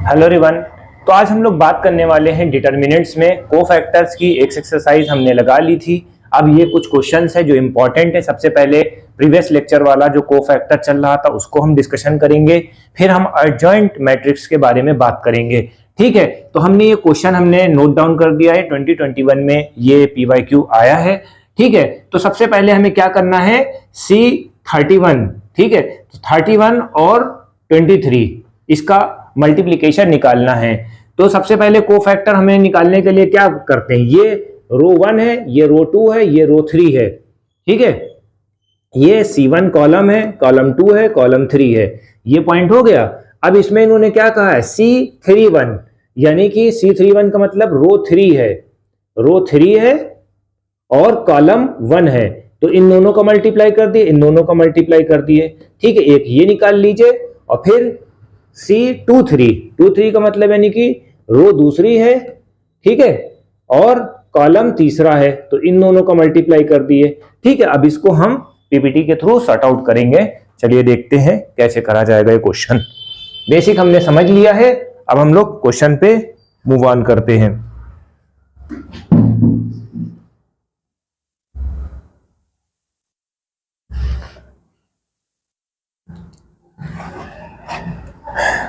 Hello everyone. तो आज हम लोग बात करने वाले हैं डिटर्मिनेंट्स में कोफैक्टर्स की। एक एक्सरसाइज हमने लगा ली थी। अब ये कुछ क्वेश्चंस है जो इंपॉर्टेंट है। सबसे पहले प्रीवियस लेक्चर वाला जो कोफैक्टर चल रहा था उसको हम डिस्कशन करेंगे, फिर हम एडजॉइंट मैट्रिक्स के बारे में बात करेंगे। ठीक है, तो हमने ये क्वेश्चन हमने नोट डाउन कर दिया है। 2021 में ये PYQ आया है। ठीक है, तो सबसे पहले हमें क्या करना है, C31। ठीक है, तो 31 और 23 इसका मल्टीप्लिकेशन निकालना है। तो सबसे पहले कोफैक्टर हमें निकालने के लिए क्या करते हैं, ये रो 1 है, ये रो 2 है, ये रो 3 है। ठीक है, ये C1 कॉलम है, कॉलम 2 है, कॉलम 3 है। ये पॉइंट हो गया। अब इसमें इन्होंने क्या कहा है, C31, यानी कि C31 का मतलब रो 3 है, रो 3 है और कॉलम 1 है। तो इन दोनों का मल्टीप्लाई कर दिए, इन दोनों का मल्टीप्लाई कर दिए। ठीक है, एक ये निकाल लीजिए और फिर C23 का मतलब यानी कि रो दूसरी है, ठीक है, और कॉलम तीसरा है। तो इन दोनों का मल्टीप्लाई कर दिए। ठीक है, अब इसको हम पीपीटी के थ्रू सॉर्ट आउट करेंगे। चलिए देखते हैं कैसे करा जाएगा ये क्वेश्चन। बेसिक हमने समझ लिया है, अब हम लोग क्वेश्चन पे मूव ऑन करते हैं।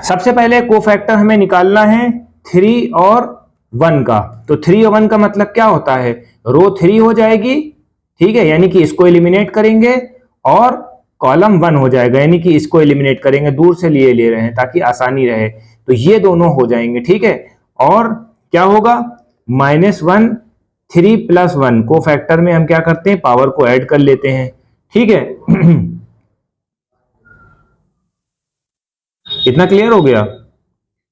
सबसे पहले कोफैक्टर हमें निकालना है 3 और 1 का। तो 3 और 1 का मतलब क्या होता है, रो 3 हो जाएगी, ठीक है, यानी कि इसको एलिमिनेट करेंगे, और कॉलम 1 हो जाएगा, यानी कि इसको एलिमिनेट करेंगे। दूर से लिए ले रहे हैं ताकि आसानी रहे। तो ये दोनों हो जाएंगे। ठीक है, और क्या होगा, -1 3 + 1। कोफैक्टर में हम क्या करते हैं, पावर को ऐड कर लेते हैं। ठीक है इतना क्लियर हो गया।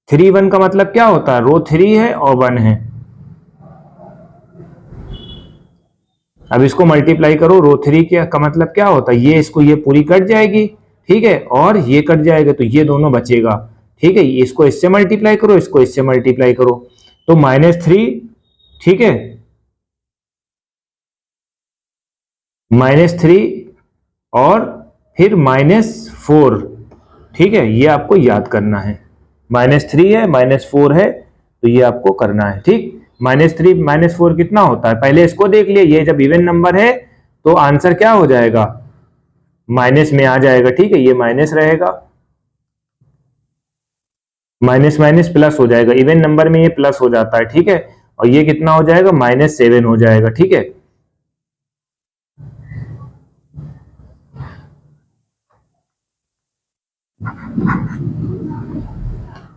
3 1 का मतलब क्या होता है, रो 3 है और 1 है। अब इसको मल्टीप्लाई करो, रो 3 का मतलब क्या होता है, ये इसको ये पूरी कट जाएगी, ठीक है, और ये कट जाएगा, तो ये दोनों बचेगा। ठीक है, इसको इससे मल्टीप्लाई करो, इसको इससे मल्टीप्लाई करो, तो -3, ठीक है, -3 और फिर -4। ठीक है, ये आपको याद करना है। -3 है, -4 है, तो ये आपको करना है। ठीक, -3 -4 कितना होता है, पहले इसको देख लिए। ये जब इवन नंबर है तो आंसर क्या हो जाएगा, माइनस में आ जाएगा। ठीक है, ये माइनस रहेगा, माइनस माइनस प्लस हो जाएगा। इवन नंबर में ये प्लस हो जाता है। ठीक है, और ये कितना हो जाएगा, -7 हो जाएगा। ठीक है,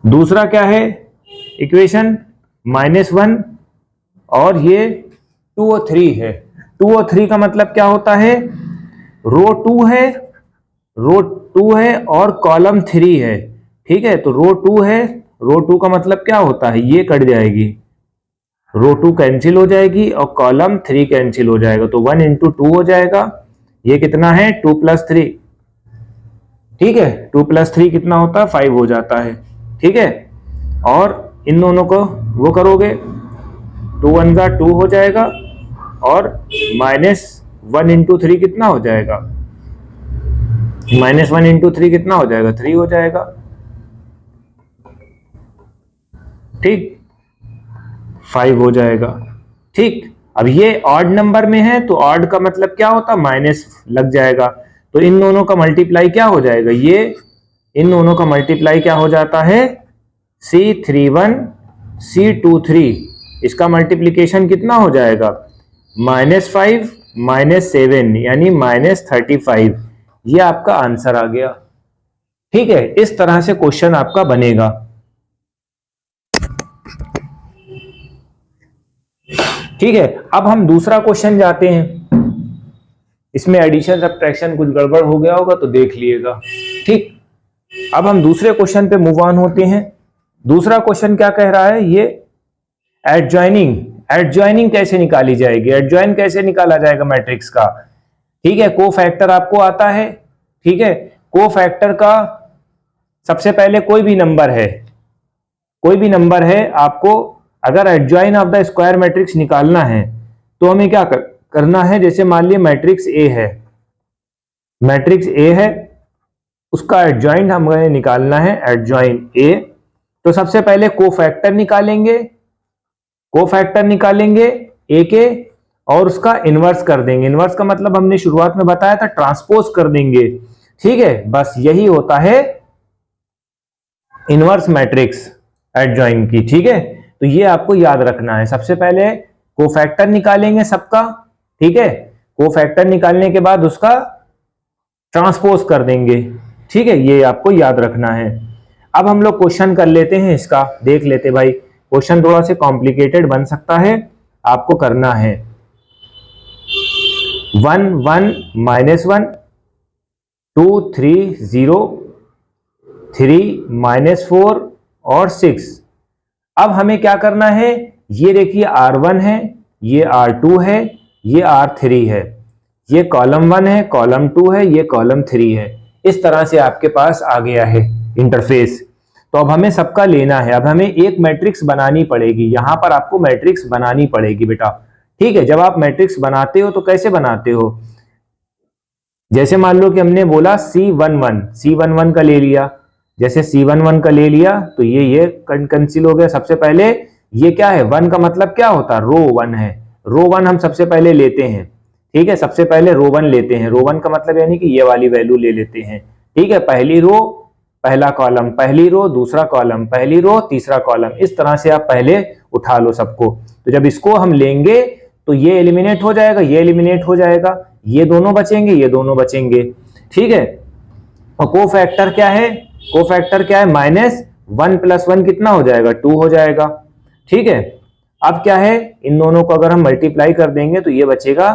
दूसरा क्या है इक्वेशन, -1 और ये 2 और 3 है। 2 और 3 का मतलब क्या होता है, रो 2 है, रो 2 है और कॉलम 3 है। ठीक है, तो रो 2 है, रो 2 का मतलब क्या होता है, ये कट जाएगी, रो 2 कैंसिल हो जाएगी और कॉलम 3 कैंसिल हो जाएगा। तो 1 × 2 हो जाएगा। ये कितना है, 2 + 3। ठीक है, 2 + 3 कितना होता है, 5 हो जाता है। ठीक है, और इन दोनों को वो करोगे, 2 1 का 2 हो जाएगा, और -1 × 3 कितना हो जाएगा, -1 × 3 कितना हो जाएगा, 3 हो जाएगा। ठीक, 5 हो जाएगा। ठीक, अब ये ऑड नंबर में है, तो ऑड का मतलब क्या होता है, माइनस लग जाएगा। तो इन दोनों का मल्टीप्लाई क्या हो जाएगा, ये इन दोनों का मल्टीप्लाई क्या हो जाता है, C31 C23, इसका मल्टीप्लिकेशन कितना हो जाएगा, -5 -7, यानी -35। ये आपका आंसर आ गया। ठीक है, इस तरह से क्वेश्चन आपका बनेगा। ठीक है, अब हम दूसरा क्वेश्चन जाते हैं। इसमें एडिशन सब्ट्रैक्शन कुछ गड़बड़ हो गया होगा तो देख लिएगा। ठीक, अब हम दूसरे क्वेश्चन पे मूव ऑन होते हैं। दूसरा क्वेश्चन क्या कह रहा है, ये एडजॉइनिंग कैसे निकाली जाएगी, एडजॉइन कैसे निकाला जाएगा मैट्रिक्स का। ठीक है, कोफैक्टर आपको आता है। ठीक है, कोफैक्टर का सबसे पहले कोई भी नंबर है, आपको अगर adjoin of the square matrix निकालना है तो हमें क्या करना है, जैसे मान लिया मैट्रिक्स ए है, उसका एडजॉइंट हमें निकालना है, एडजॉइन ए तो सबसे पहले कोफैक्टर निकालेंगे, कोफैक्टर निकालेंगे ए के और उसका इनवर्स कर देंगे। इनवर्स का मतलब हमने शुरुआत में बताया था, ट्रांसपोज कर देंगे। ठीक है, बस यही होता है इनवर्स मैट्रिक्स एडजॉइन की। ठीक है, तो ये आपको याद रखना है। सबसे पहले कोफैक्टर निकालेंगे सबका, ठीक है, कोफैक्टर निकालने के बाद उसका ट्रांसपोज कर देंगे। ठीक है, ये आपको याद रखना है। अब हम लोग क्वेश्चन कर लेते हैं, इसका देख लेते भाई। क्वेश्चन थोड़ा सा कॉम्प्लिकेटेड बन सकता है, आपको करना है 1 1 -1 2 3 0 3 -4 और 6। अब हमें क्या करना है, ये देखिए R1 है, ये R2 है, ये R3 है, ये कॉलम 1 है, कॉलम 2 है, ये कॉलम 3 है। इस तरह से आपके पास आ गया है इंटरफेस। तो अब हमें सबका लेना है। अब हमें एक मैट्रिक्स बनानी पड़ेगी, यहां पर आपको मैट्रिक्स बनानी पड़ेगी बेटा। ठीक है, जब आप मैट्रिक्स बनाते हो तो कैसे बनाते हो, जैसे मान लो कि हमने बोला C11 का ले लिया, जैसे C11 का ले लिया तो ये कैंसिल हो गया। सबसे पहले ये क्या है, 1 का मतलब क्या होता है, रो 1 है, रो 1 हम सबसे पहले लेते हैं। ठीक है, सबसे पहले रो 1 लेते हैं। रो 1 का मतलब यानी कि ये वाली वैल्यू ले लेते हैं। ठीक है, पहली रो पहला कॉलम, पहली रो दूसरा कॉलम, पहली रो तीसरा कॉलम, इस तरह से आप पहले उठा लो सबको। तो जब इसको हम लेंगे तो ये एलिमिनेट हो जाएगा, ये एलिमिनेट हो जाएगा, ये दोनों बचेंगे, ये दोनों बचेंगे। ठीक है, और कोफैक्टर क्या है, कोफैक्टर क्या है, -1 + 1 कितना हो जाएगा, 2 हो जाएगा। ठीक है, अब क्या है, इन दोनों को अगर हम मल्टीप्लाई कर देंगे तो ये बचेगा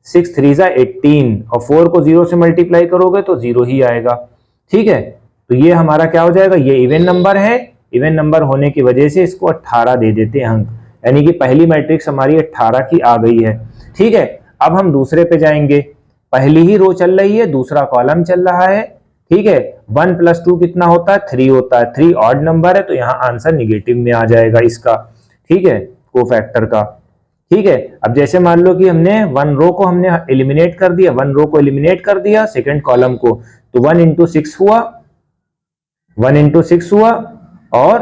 6 3 18 और 4 को 0 से मल्टीप्लाई करोगे तो 0 ही आएगा। ठीक है, तो ये हमारा क्या हो जाएगा, ये इवन नंबर है। इवन नंबर होने की वजह से इसको 18 दे देते हैं अंक, यानी कि पहली मैट्रिक्स हमारी 18 की आ गई है। ठीक है, अब हम दूसरे पे जाएंगे। पहली ही रो चल रही है, दूसरा कॉलम चल रहा है। ठीक है, 1 + 2 कितना होता है, 3 होता है। 3 ऑड नंबर है तो यहाँ आंसर निगेटिव में आ जाएगा इसका। ठीक है, कोफैक्टर का। ठीक है, अब जैसे मान लो कि हमने 1 रो को हमने एलिमिनेट कर दिया, 1 रो को एलिमिनेट कर दिया, सेकंड कॉलम को, तो 1 × 6 हुआ, 1 × 6 हुआ और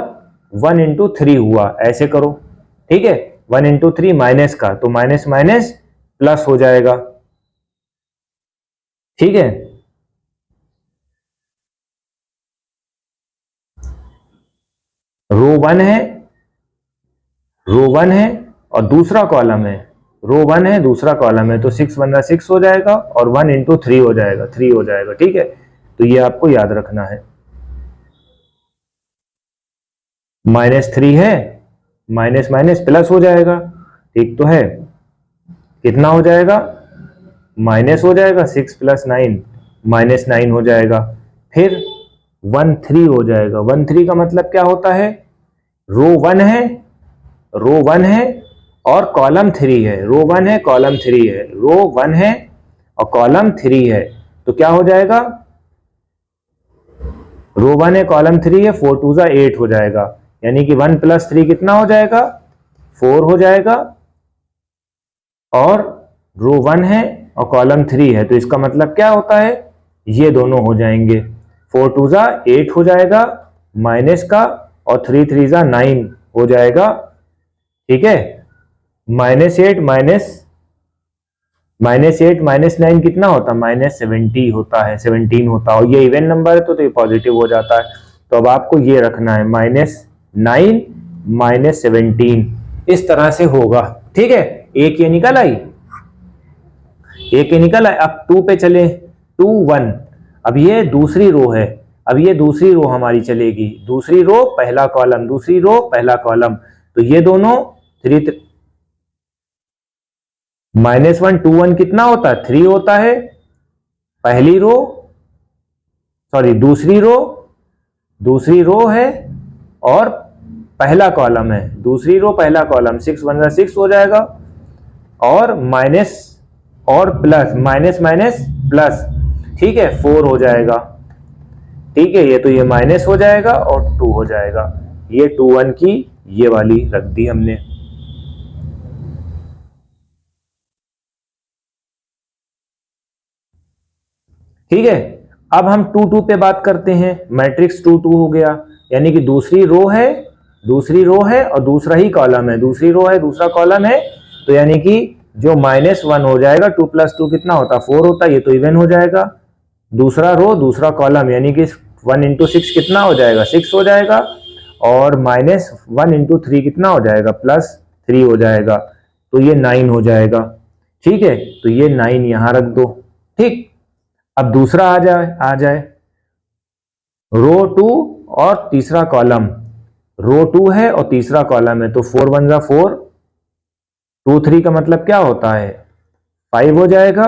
1 × 3 हुआ, ऐसे करो। ठीक है, 1 × 3 माइनस का, तो माइनस माइनस प्लस हो जाएगा। ठीक है, रो 1 है, रो 1 है और दूसरा कॉलम है, रो 1 है दूसरा कॉलम है, तो 6 × 6 हो जाएगा और 1 × 3 हो जाएगा, 3 हो जाएगा। ठीक है, तो ये आपको याद रखना है। -3 है, माइनस माइनस प्लस हो जाएगा, ठीक तो है, कितना हो जाएगा, माइनस हो जाएगा, 6 + 9 -9 हो जाएगा। फिर 1 3 हो जाएगा। 1 3 का मतलब क्या होता है, रो 1 है, रो 1 है और कॉलम 3 है, रो 1 है कॉलम 3 है, रो 1 है और कॉलम 3 है, तो क्या हो जाएगा, रो 1 है कॉलम 3 है, 4 2 8 हो जाएगा, यानी कि 1 + 3 कितना हो जाएगा, 4 हो जाएगा। और रो 1 है और कॉलम 3 है, तो इसका मतलब क्या होता है, ये दोनों हो जाएंगे, 4 2 8 हो जाएगा माइनस का, और 3 3 9 हो जाएगा। ठीक है, -8 -9 कितना होता है, -70 होता है, 17 होता है, और ये इवन नंबर है तो ये पॉजिटिव हो जाता है। तो अब आपको ये रखना है -9 -17, इस तरह से होगा। ठीक है, एक ये निकल आई, एक ये निकल आई। अब 2 पे चले, 2 1, अब ये दूसरी रो है, अब ये दूसरी रो हमारी चलेगी, दूसरी रो पहला कॉलम, दूसरी रो पहला कॉलम, तो ये दोनों -1 2 1 कितना होता है, 3 होता है, पहली रो सॉरी दूसरी रो है और पहला कॉलम है, दूसरी रो पहला कॉलम, 6 1 6 हो जाएगा, और माइनस और प्लस, माइनस माइनस प्लस, ठीक है, 4 हो जाएगा। ठीक है, ये तो ये माइनस हो जाएगा और 2 हो जाएगा, ये 2 1 की ये वाली रख दी हमने। ठीक है, अब हम 2 2 पे बात करते हैं। मैट्रिक्स 2 2 हो गया, यानी कि दूसरी रो है और दूसरा ही कॉलम है, दूसरी रो है दूसरा कॉलम है, तो यानी कि जो -1 हो जाएगा, 2 + 2 कितना होता है 4 होता है, ये तो इवन हो जाएगा। दूसरा रो दूसरा कॉलम यानी कि 1 × 6 कितना हो जाएगा 6 हो जाएगा, और -1 × 3 कितना हो जाएगा +3 हो जाएगा, तो ये 9 हो जाएगा। ठीक है, तो ये 9 यहां रख दो। ठीक, अब दूसरा आ जाए रो 2 और तीसरा कॉलम, रो 2 है और तीसरा कॉलम है, तो 4 × 1 = 4, 2 3 का मतलब क्या होता है 5 हो जाएगा,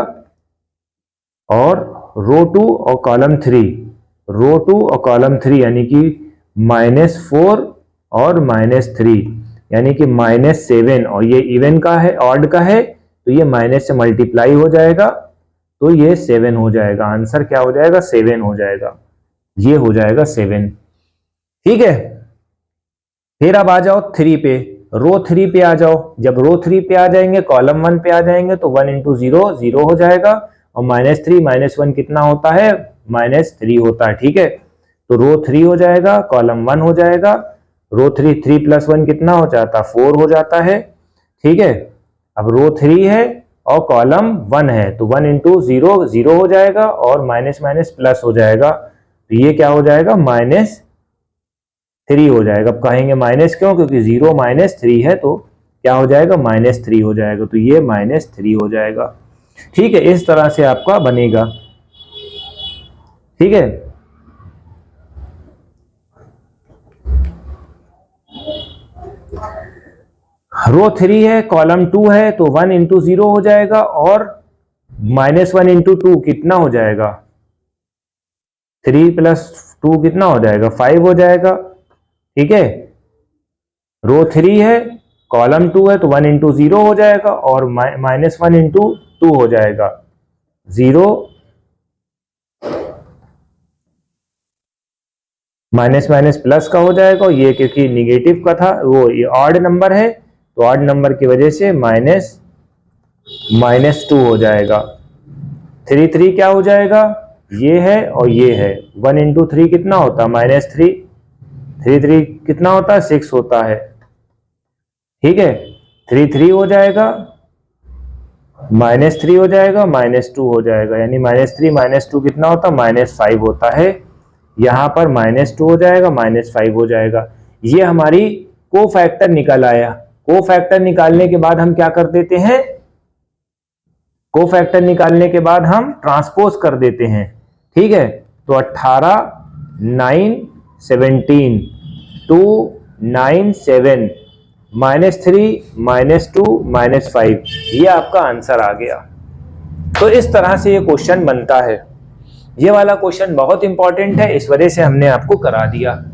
और रो 2 और कॉलम 3, रो 2 और कॉलम 3 यानी कि -4 और -3 यानी कि -7, और ये इवन का है ऑड का है, तो ये माइनस से मल्टीप्लाई हो जाएगा, तो ये 7 हो जाएगा। आंसर क्या हो जाएगा 7 हो जाएगा, ये हो जाएगा 7। ठीक है, फिर अब आ जाओ 3 पे, रो 3 पे आ जाओ। जब रो 3 पे आ जाएंगे कॉलम 1 पे आ जाएंगे, तो 1 × 0 0 हो जाएगा, और -3 - 1 कितना होता है -3 होता है। ठीक है, तो रो 3 हो जाएगा, कॉलम 1 हो जाएगा, रो 3 + 1 कितना हो जाता है 4 हो जाता है। ठीक है, अब रो 3 है और कॉलम 1 है, तो 1 × 0 0 हो जाएगा, और माइनस प्लस हो जाएगा, तो ये क्या हो जाएगा -3 हो जाएगा। अब कहेंगे माइनस क्यों, क्योंकि 0 - 3 है, तो क्या हो जाएगा -3 हो जाएगा, तो ये -3 हो जाएगा। ठीक है, इस तरह से आपका बनेगा। ठीक है, रो 3 है कॉलम 2 है, तो 1 × 0 हो जाएगा, और -1 × 2 कितना हो जाएगा 3 + 2 कितना हो जाएगा 5 हो जाएगा। ठीक है, रो 3 है कॉलम 2 है, तो 1 × 0 हो जाएगा, और -1 × 2 हो जाएगा 0, माइनस प्लस का हो जाएगा, और ये क्योंकि निगेटिव का था, वो ये ऑड नंबर है, तो ऑड नंबर की वजह से -2 हो जाएगा। 3 क्या हो जाएगा, ये है और ये है, 1 × 3 कितना होता है -3, 3 कितना होता है 6 होता है। ठीक है, 3 हो जाएगा, -3 हो जाएगा, -2 हो जाएगा, यानी -3 - 2 कितना होता है -5 होता है। यहां पर -2 हो जाएगा, -5 हो जाएगा। ये हमारी कोफैक्टर निकल आया। कोफैक्टर निकालने के बाद हम क्या कर देते हैं, कोफैक्टर निकालने के बाद हम ट्रांसपोज कर देते हैं। ठीक है, तो 18 9 17 2 9 7 -3 -2 -5, ये आपका आंसर आ गया। तो इस तरह से ये क्वेश्चन बनता है। ये वाला क्वेश्चन बहुत इंपॉर्टेंट है, इस वजह से हमने आपको करा दिया।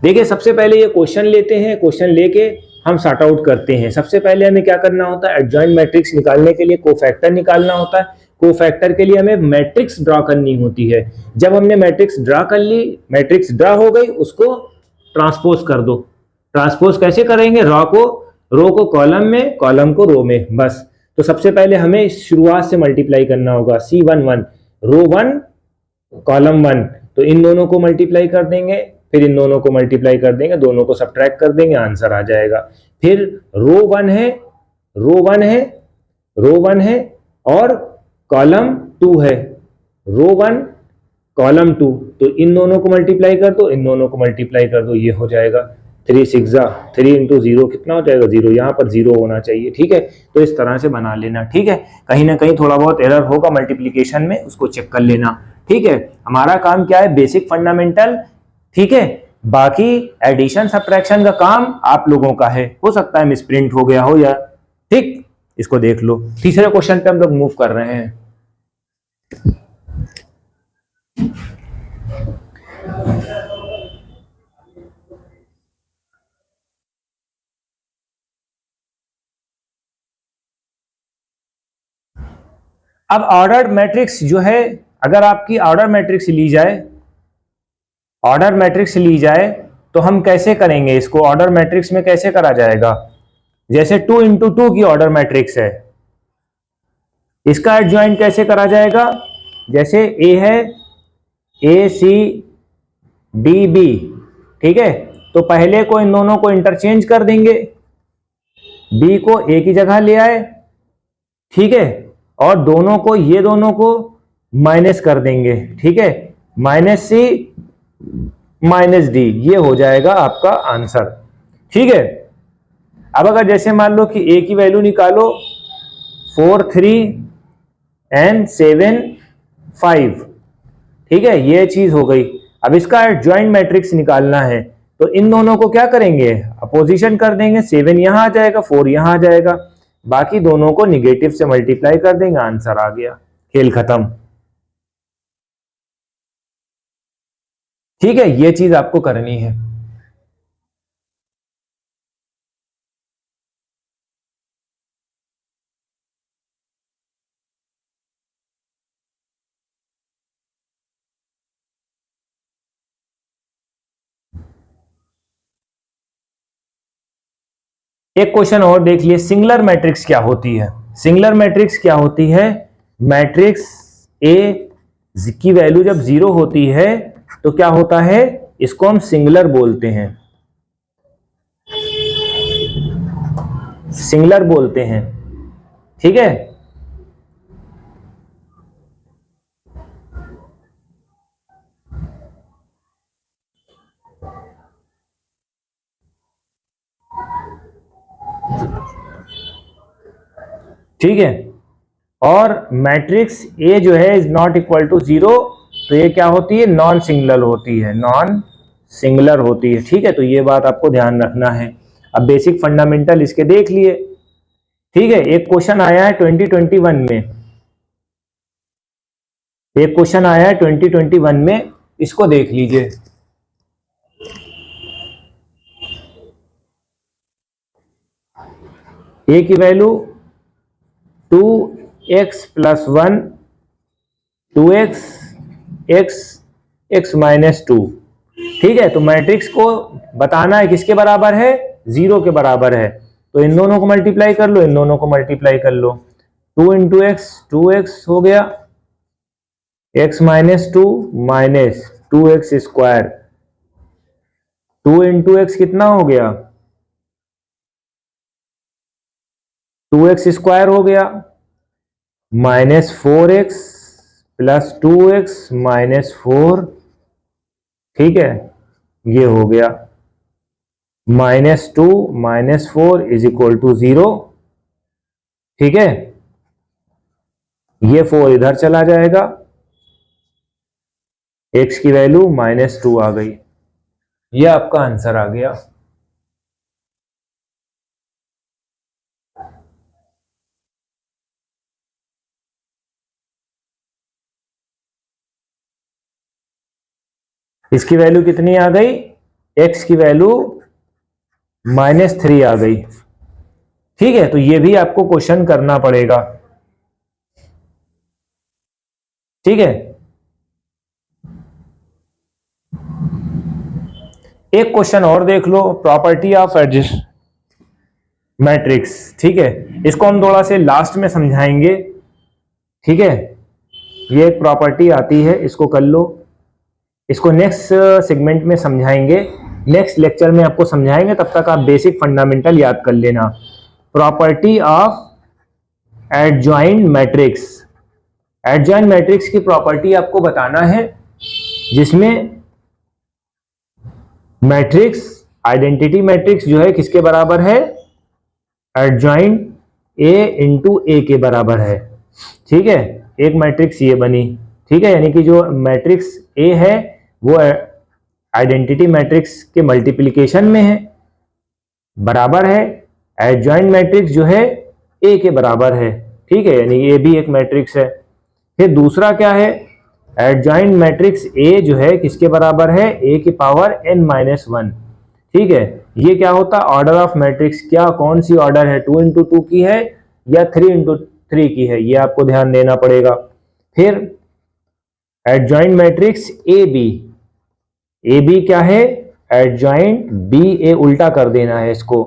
देखिए, सबसे पहले ये क्वेश्चन लेते हैं, क्वेश्चन लेके हम सॉर्ट आउट करते हैं। सबसे पहले हमें क्या करना होता है, एडजॉइंट मैट्रिक्स निकालने के लिए कोफैक्टर निकालना होता है। कोफैक्टर के लिए हमें मैट्रिक्स ड्रा करनी होती है। जब हमने मैट्रिक्स ड्रा कर ली, मैट्रिक्स ड्रा हो गई, उसको ट्रांसपोज कर दो। ट्रांसपोज कैसे करेंगे, रो को कॉलम में, कॉलम को रो में, बस। तो सबसे पहले हमें शुरुआत से मल्टीप्लाई करना होगा, C11 रो 1 कॉलम 1, तो इन दोनों को मल्टीप्लाई कर देंगे, फिर इन दोनों को मल्टीप्लाई कर देंगे, दोनों को सब्ट्रैक्ट कर देंगे, आंसर आ जाएगा। फिर रो 1 है और कॉलम 2 है, रो 1 कॉलम 2, तो इन दोनों को मल्टीप्लाई कर दो, इन दोनों को मल्टीप्लाई कर दो, ये हो जाएगा 3 6 3 × 0 कितना हो जाएगा 0, यहाँ पर 0 होना चाहिए। ठीक है, तो इस तरह से बना लेना। ठीक है, कहीं ना कहीं थोड़ा बहुत एरर होगा मल्टीप्लिकेशन में, उसको चेक कर लेना। ठीक है, हमारा काम क्या है, बेसिक फंडामेंटल। ठीक है, बाकी एडिशन सब्ट्रैक्शन का काम आप लोगों का है, हो सकता है मिसप्रिंट हो गया हो, या ठीक, इसको देख लो। तीसरे क्वेश्चन पे हम लोग मूव कर रहे हैं। अब ऑर्डर्ड मैट्रिक्स जो है, अगर आपकी ऑर्डर मैट्रिक्स ली जाए, तो हम कैसे करेंगे इसको, ऑर्डर मैट्रिक्स में कैसे करा जाएगा। जैसे 2 × 2 की ऑर्डर मैट्रिक्स है, इसका एडजॉइंट कैसे करा जाएगा? जैसे ए है ए सी डी बी, ठीक है, तो पहले को इन दोनों को इंटरचेंज कर देंगे, बी को ए की जगह ले आए, ठीक है, और दोनों को, ये दोनों को माइनस कर देंगे, ठीक है, माइनस सी माइनस डी, ये हो जाएगा आपका आंसर, ठीक है। अब अगर जैसे मान लो कि ए की वैल्यू निकालो 4 3 एंड 7 5, ठीक है, ये चीज हो गई। अब इसका एडजॉइंट मैट्रिक्स निकालना है, तो इन दोनों को क्या करेंगे? अपोजिशन कर देंगे, 7 यहां आ जाएगा, 4 यहां आ जाएगा, बाकी दोनों को निगेटिव से मल्टीप्लाई कर देंगे, आंसर आ गया, खेल खत्म, ठीक है। ये चीज आपको करनी है। एक क्वेश्चन और देख लिए, सिंगुलर मैट्रिक्स क्या होती है? सिंगुलर मैट्रिक्स क्या होती है? मैट्रिक्स ए की वैल्यू जब 0 होती है तो क्या होता है? इसको हम सिंगुलर बोलते हैं, सिंगुलर बोलते हैं, ठीक है। ठीक है, और मैट्रिक्स ए जो है इज नॉट इक्वल टू 0, तो ये क्या होती है? नॉन सिंगुलर होती है, नॉन सिंगुलर होती है, ठीक है। तो ये बात आपको ध्यान रखना है। अब बेसिक फंडामेंटल इसके देख लिए, ठीक है। एक क्वेश्चन आया है 2021 में, एक क्वेश्चन आया है 2021 में, इसको देख लीजिए। ए की value 2x + 1 2x x x - 2, ठीक है। तो मैट्रिक्स को बताना है किसके बराबर है? 0 के बराबर है, तो इन दोनों को मल्टीप्लाई कर लो, इन दोनों को मल्टीप्लाई कर लो, 2 × x 2x हो गया, x - 2 - 2x², 2 × x कितना हो गया? 2x² हो गया, -4x + 2x - 4, ठीक है, ये हो गया, -2 - 4 = 0, ठीक है। ये 4 इधर चला जाएगा, x की वैल्यू -2 आ गई, ये आपका आंसर आ गया। इसकी वैल्यू कितनी आ गई? x की वैल्यू -3 आ गई, ठीक है। तो ये भी आपको क्वेश्चन करना पड़ेगा, ठीक है। एक क्वेश्चन और देख लो, प्रॉपर्टी ऑफ एडजस्ट मैट्रिक्स, ठीक है। इसको हम थोड़ा से लास्ट में समझाएंगे, ठीक है। ये एक प्रॉपर्टी आती है, इसको कर लो, इसको नेक्स्ट सेगमेंट में समझाएंगे, नेक्स्ट लेक्चर में आपको समझाएंगे, तब तक आप बेसिक फंडामेंटल याद कर लेना। Property of adjoint matrix, adjoint matrix की प्रॉपर्टी आपको बताना है, जिसमें मैट्रिक्स, आइडेंटिटी मैट्रिक्स जो है किसके बराबर है? एडजॉइंट ए × ए के बराबर है, ठीक है। एक मैट्रिक्स ये बनी, ठीक है, यानी कि जो मैट्रिक्स ए है वो आइडेंटिटी मैट्रिक्स के मल्टीप्लिकेशन में है, बराबर है, एडजॉइंट मैट्रिक्स जो है ए के बराबर है, ठीक है, यानी ये भी एक मैट्रिक्स है। फिर दूसरा क्या है? एडजॉइंट मैट्रिक्स ए जो है किसके बराबर है? a की पावर n - 1, ठीक है। ये क्या होता है? ऑर्डर ऑफ मैट्रिक्स, क्या कौन सी ऑर्डर है? 2 × 2 की है या 3 × 3 की है, ये आपको ध्यान देना पड़ेगा। फिर एडजॉइंट मैट्रिक्स ए बी क्या है? एडजॉइंट बी ए, उल्टा कर देना है इसको,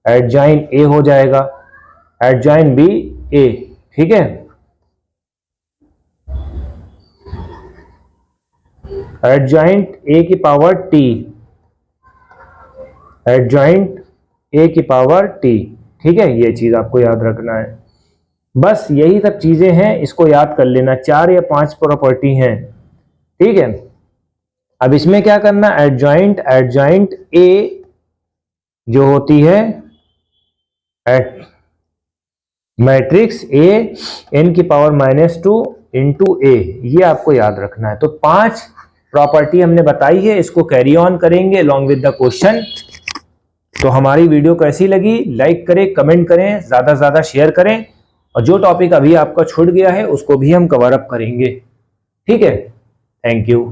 एडजॉइंट ए हो जाएगा, एडजॉइंट बी ए, ठीक है। एडजॉइंट ए की पावर टी, एडजॉइंट ए की पावर टी। ठीक है, ये चीज आपको याद रखना है। बस यही सब चीजें हैं, इसको याद कर लेना। 4 या 5 प्रॉपर्टी हैं। ठीक है, अब इसमें क्या करना, एडजॉइंट, एडजॉइंट ए जो होती है मैट्रिक्स ए n की पावर -2 इंटू ए, ये आपको याद रखना है। तो 5 प्रॉपर्टी हमने बताई है, इसको कैरी ऑन करेंगे अलॉन्ग विद द क्वेश्चन। तो हमारी वीडियो कैसी लगी, लाइक करें, कमेंट करें, ज्यादा से ज्यादा शेयर करें, और जो टॉपिक अभी आपका छूट गया है उसको भी हम कवर अप करेंगे। ठीक है, थैंक यू।